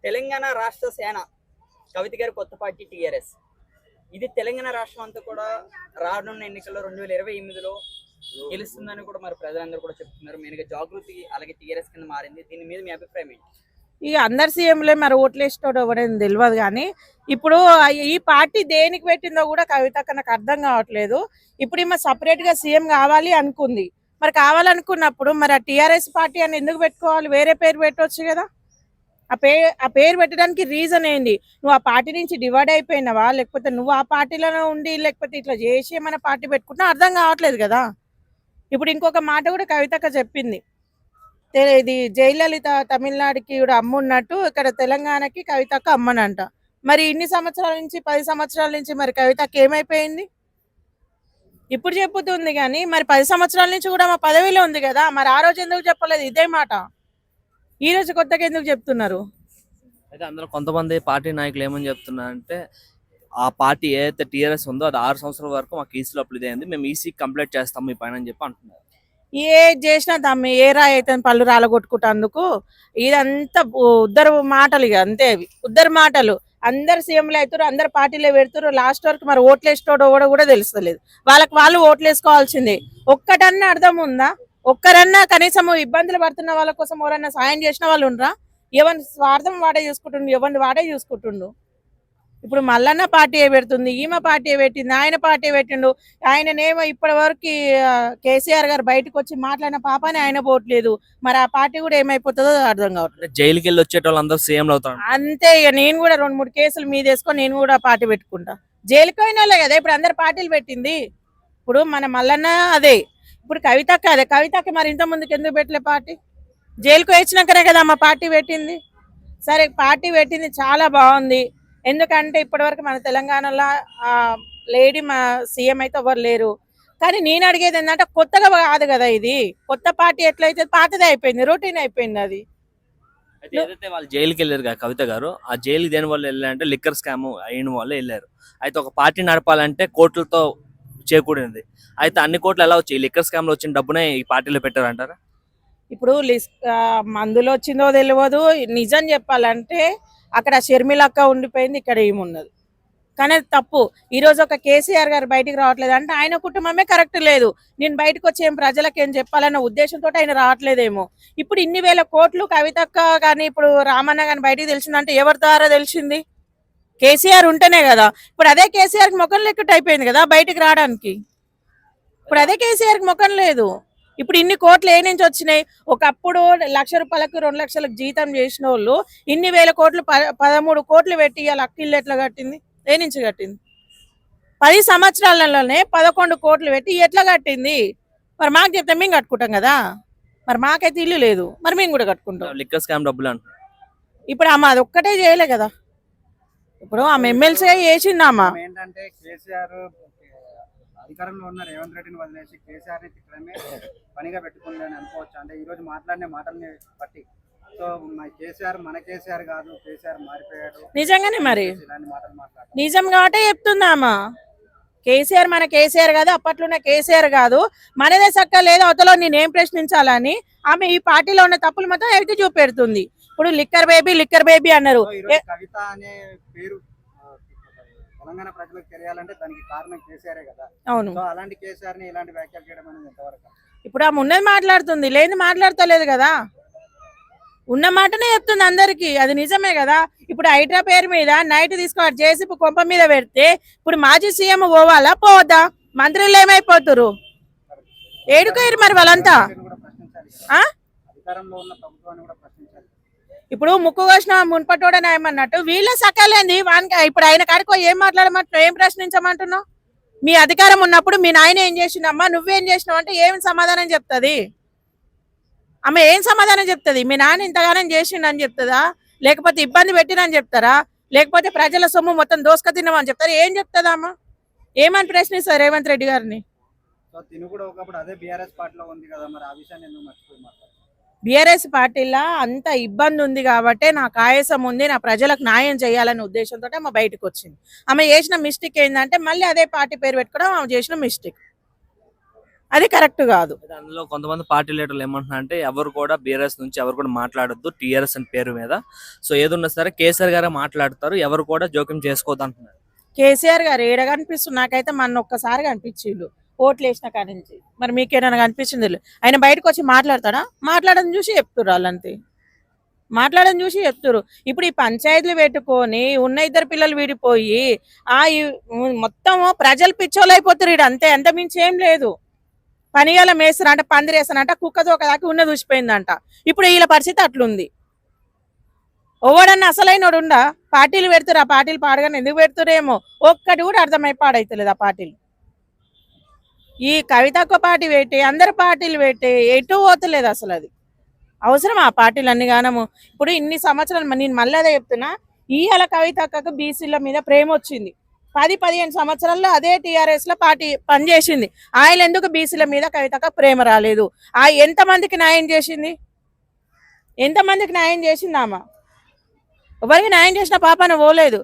తెలంగాణ రాష్ట్ర సేన కవిత గారి కొత్త పార్టీ టీఆర్ఎస్. ఇది తెలంగాణ రాష్ట్రం అంతా కూడా రానున్న ఎన్నికల్లో 2028లో గెలుస్తుందని కూడా మరి ప్రజలందరూ కూడా చెప్తున్నారు. మెయిన్గా జాగృతి అలాగే టీఆర్ఎస్ కింద మారింది. దీని మీద మీ అభిప్రాయం ఏంటి? ఇక అందరు సీఎంలే మరి ఓట్లేసేటోడు ఎవరైనా తెలియదు. కానీ ఇప్పుడు ఈ పార్టీ దేనికి పెట్టిందో కూడా కవితకు నాకు అర్థం కావట్లేదు. ఇప్పుడు ఈమె సపరేట్గా సీఎం కావాలి అనుకుంది. మరి కావాలనుకున్నప్పుడు మరి ఆ టీఆర్ఎస్ పార్టీ అని ఎందుకు పెట్టుకోవాలి? వేరే పేరు పెట్టవచ్చు కదా. ఆ పేరు పెట్టడానికి రీజన్ ఏంటి? నువ్వు ఆ పార్టీ నుంచి డివైడ్ అయిపోయినావా, లేకపోతే నువ్వు ఆ పార్టీలోనే ఉండి లేకపోతే ఇట్లా చేసి ఏమైనా పార్టీ పెట్టుకుంటున్నా అర్థం కావట్లేదు కదా. ఇప్పుడు ఇంకొక మాట కూడా కవితక్క చెప్పింది, ఇది జయలలిత తమిళనాడుకి కూడా అమ్మున్నట్టు ఇక్కడ తెలంగాణకి కవితక్క అమ్మనంట. మరి ఇన్ని సంవత్సరాల నుంచి 10 సంవత్సరాల నుంచి మరి కవితక్క ఏమైపోయింది? ఇప్పుడు చెప్పుతుంది కానీ మరి 10 సంవత్సరాల నుంచి కూడా మా పదవిలో ఉంది కదా. మరి ఆ రోజు ఎందుకు చెప్పలేదు ఇదే మాట? ఈ రోజు కొత్తగా ఎందుకు చెప్తున్నారు? అయితే అందులో కొంతమంది పార్టీ నాయకులు ఏమని చెప్తున్నారంటే, ఆ పార్టీ ఏదైతే టీఆర్ఎస్ ఉందో అది 6 సంవత్సరాల వరకు మాకు ఈసీలో అప్లై అయింది, మేము ఈసీ కంప్లీట్ చేస్తాం మీ పైన అని చెప్పి అంటున్నారు. ఏ చేసినా తమ్మి ఏ రాయి అయితే పళ్ళు రాలగొట్టుకుంటందుకు ఇదంతా ఉద్దరు మాటలు. ఇక అంతే, అవి ఉద్దరు మాటలు. అందరు సీఎంలు అవుతారు, అందరు పార్టీలో పెడతారు. లాస్ట్ వరకు మరి ఓట్లు వేసుకోవడం కూడా తెలుస్తలేదు. వాళ్ళు ఓట్లు వేసుకోవాల్సిందే. ఒక్కటన్నా అర్థం ఉందా? ఒక్కరన్నా కనీసం ఇబ్బందులు పడుతున్న వాళ్ళ కోసం ఎవరన్నా సాయం చేసిన వాళ్ళు ఉండరా? ఎవరి స్వార్థం వాడే చూసుకుంటుండు, ఎవరిని వాడే చూసుకుంటుండు. ఇప్పుడు మల్లన్న పార్టీ పెడుతుంది, ఈమె పార్టీ పెట్టింది, ఆయన పార్టీ పెట్టిండు. ఆయననేమో ఇప్పటి వరకు కేసీఆర్ గారు బయటకు వచ్చి మాట్లాడిన పాపానే ఆయన పోవట్లేదు. మరి ఆ పార్టీ కూడా ఏమైపోతుందో అర్థం కావట్లేదు. జైలుకి వెళ్ళి వచ్చేట వాళ్ళందరూ సీఎంలు అవుతారు అంతే. ఇక నేను కూడా 2-3 కేసులు మీద వేసుకొని నేను కూడా పార్టీ పెట్టుకుంటా. జైలుకి పోయిన వాళ్ళే కదా ఇప్పుడు అందరు పార్టీలు పెట్టింది. ఇప్పుడు మన మల్లన్న అదే, ఇప్పుడు కవితక్క అదే. కవితకి మరి ఇంత ముందుకు ఎందుకు పెట్టలే పార్టీ? జైలుకు వచ్చినాకనే కదా మా పార్టీ పెట్టింది. సరే, పార్టీ పెట్టింది చాలా బాగుంది. ఎందుకంటే ఇప్పటివరకు మన తెలంగాణలో లేడీ మా సీఎం అయితే ఎవరు లేరు. కానీ నేను అడిగేది ఏంటంటే కొత్తగా కాదు కదా ఇది. కొత్త పార్టీ ఎట్లయితే పాతదే అయిపోయింది, రొటీన్ అయిపోయింది అది. ఏదైతే వాళ్ళు జైలుకి వెళ్ళారు కదా కవిత గారు, ఆ జైలు దేని వల్ల వెళ్ళారంటే లిక్కర్ స్కామ్ అయిన వల్ల వెళ్ళారు. అయితే ఒక పార్టీ నడపాలంటే కోట్లతో చేకూడింది. అయితే అన్ని కోట్లు ఎలా వచ్చాయి? లిక్కర్ స్కామ్ లో వచ్చిన డబ్బునే ఈ పార్టీలో పెట్టారంటారా? ఇప్పుడు మందులో వచ్చిందో తెలియదు. నిజం చెప్పాలంటే అక్కడ షర్మిలక్క ఉండిపోయింది, ఇక్కడ ఏమున్నది. కానీ అది తప్పు. ఈరోజు ఒక కేసీఆర్ గారు బయటికి రావట్లేదు అంటే ఆయన కుటుంబమే కరెక్ట్ లేదు. నేను బయటకు వచ్చి ఏం ప్రజలకు ఏం చెప్పాలన్న ఉద్దేశంతో ఆయన రావట్లేదేమో. ఇప్పుడు ఇన్ని వేల కోట్లు కవితక్క కానీ ఇప్పుడు రామన్న కానీ బయటికి తెలిసిందంటే ఎవరి ద్వారా తెలిసింది? కేసీఆర్ ఉంటేనే కదా. ఇప్పుడు అదే కేసీఆర్కి ముఖం లెక్కట అయిపోయింది కదా బయటికి రావడానికి. ఇప్పుడు అదే కేసీఆర్కి ముఖం లేదు. ఇప్పుడు ఇన్ని కోట్లు ఏ నుంచి వచ్చినాయి? ఒకప్పుడు 1,00,000 రూపాయలకు 2 లక్షలకు జీతం చేసిన వాళ్ళు ఇన్ని వేల కోట్లు 13 కోట్లు పెట్టి ఇవాళ అక్కిళ్ళు ఎట్లా కట్టింది? ఏ నుంచి కట్టింది? 10 సంవత్సరాలలోనే 11 కోట్లు పెట్టి ఎట్లా కట్టింది? మరి మాకు చెప్తే మేము కట్టుకుంటాం కదా. మరి మాకైతే ఇల్లు లేదు, మరి మేము కూడా కట్టుకుంటాం. లిక్కర్ స్కామ్ డబ్బులు అంటారు. ఇప్పుడు ఆమె అది ఒక్కటే చేయలే కదా. ఇప్పుడు ఆమె ఎమ్మెల్సీ చేసిందామా? ఏంటంటే కేసీఆర్ అధికారంలో ఉన్న రేవంత్ రెడ్డిని వదిలేసి కేసీఆర్ ని తిట్టడమే పనిగా పెట్టుకుందని అనుకోవచ్చు. అంటే ఈ రోజు మాట్లాడిన మాటల్ని బట్టి సో కేసీఆర్ మన కేసీఆర్ కాదు, కేసీఆర్ మారిపోయాడు. నిజంగానే మరి ఇలాంటి మాటలు మాట్లాడారు. నిజం కాబట్టి చెప్తుందామా. కేసీఆర్ మన కేసీఆర్ కాదు, అప్పట్లోనే కేసీఆర్ కాదు, మనదే చక్క లేదు అవతలో నేనేం ప్రశ్నించాలని ఆమె ఈ పార్టీలో ఉన్న తప్పులు మొత్తం ఎత్తి చూపెడుతుంది. ఇప్పుడు లిక్కర్ బేబీ అన్నారు. కవిత అనే పేరు తెలంగాణ ప్రజలకు తెలియాలంటే దానికి కారణం కేసీఆర్ కదా. అవును. అలాంటి కేసీఆర్ ని ఇలాంటి వ్యాఖ్యలు చేయడం అనేది ఎంతవరకు? ఇప్పుడు ఆమె ఉన్నది మాట్లాడుతుంది, లేని మాట్లాడతలేదు కదా. ఉన్న మాటనే చెప్తుంది అందరికి, అది నిజమే కదా. ఇప్పుడు హైడ్రా పేరు మీద నైట్ తీసుకొని చేసి కొంప మీద పెడితే ఇప్పుడు మాజీ సీఎం పోవాలా పోవద్దా? మంత్రులు ఏమైపోతురు? ఏడుకోరు మరి వాళ్ళంతా. అధికారంలో ఉన్న ప్రభుత్వాన్ని కూడా ప్రశ్నించాలి. ఇప్పుడు ముక్కు కోసిన మున్పటోడని ఏమన్నట్టు వీళ్ళ సకాలేంది వానికి. ఇప్పుడు ఆయన కాడికో ఏం మాట్లాడమంటున్నావు, ఏం ప్రశ్నించమంటున్నావు? మీ అధికారం ఉన్నప్పుడు మీ నాయన ఏం చేసినమ్మా, నువ్వేం చేసినావు అంటే ఏం సమాధానం చెప్తుంది ఆమె? ఏం సమాధానం చెప్తుంది? మీ నాన్న ఇంతగానం చేసిండని చెప్తుందా? లేకపోతే ఇబ్బంది పెట్టినని చెప్తారా? లేకపోతే ప్రజల సొమ్ము మొత్తం దోసుక తిన్నామని చెప్తారా? ఏం చెప్తుందా అమ్మ? ఏమని ప్రశ్నిస్తారు రేవంత్ రెడ్డి గారిని? బీఆర్ఎస్ పార్టీలో అంత ఇబ్బంది ఉంది కాబట్టి నాకు ఆయాసం ఉంది, నా ప్రజలకు న్యాయం చేయాలనే ఉద్దేశంతో ఆమె బయటకు వచ్చింది. ఆమె చేసిన మిస్టేక్ ఏంటంటే మళ్ళీ అదే పార్టీ పేరు పెట్టుకోవడం ఆమె చేసిన మిస్టేక్. అది కరెక్ట్ కాదు. అయితే అందులో కొంతమంది పార్టీ లీడర్లు ఏమంటున్నారు అంటే ఎవరు కూడా బీఆర్ఎస్ నుంచి ఎవరు కూడా మాట్లాడొద్దు టీఆర్ఎస్ అని పేరు మీద. సో ఏదున్నా సరే కేసీఆర్ గారే మాట్లాడతారు, ఎవరు కూడా జోక్యం చేసుకోవద్దు అంటున్నారు. కేసీఆర్ గారు ఏడ కనిపిస్తుంది నాకైతే మొన్న ఒక్కసారి కనిపించిండు ఓట్లు వేసిన కాడి నుంచి. మరి మీకేమైనా కనిపించింది? ఆయన బయటకు వచ్చి మాట్లాడతాడా? మాట్లాడడం చూసి చెప్తున్నారు వాళ్ళంతే, మాట్లాడడం చూసి చెప్తున్నారు. ఇప్పుడు ఈ పంచాయతీలు పెట్టుకొని ఉన్న ఇద్దరు పిల్లలు విడిపోయి మొత్తం ప్రజలు పిచ్చోళ్ళు అయిపోతారు. ఇడు అంతే, అంత మించి ఏం లేదు. పనిగల మేస్తారంట, పందిరేస్తానంట, కుక్క తోకదాకా ఉన్న చూసిపోయిందంట. ఇప్పుడు వీళ్ళ పరిస్థితి అట్లుంది. ఎవడన్నా అసలైనోడు ఉండా? పార్టీలు పెడుతురు, ఆ పార్టీలు పాడగానే ఎందుకు పెడుతురేమో ఒక్కటి కూడా అర్థమై పాడైతలేదు ఆ పార్టీలు. ఈ కవితక్క పార్టీ పెట్టి అందరు పార్టీలు పెట్టి ఎటు పోతలేదు అసలు. అది అవసరం ఆ పార్టీలు అన్ని గానము. ఇప్పుడు ఇన్ని సంవత్సరాలు నేను మళ్ళీ అదే చెప్తున్నా, ఇవాళ కవితక్కకు బీసీల మీద ప్రేమ వచ్చింది. 10-15 సంవత్సరాల్లో అదే టీఆర్ఎస్ లో పార్టీ పనిచేసింది. ఆయన ఎందుకు బీసీల మీద కవితక్క ప్రేమ రాలేదు? ఎంతమందికి న్యాయం చేసింది? ఎంతమందికి న్యాయం చేసింది ఆమె? ఎవరికి న్యాయం చేసిన పాపన పోలేదు.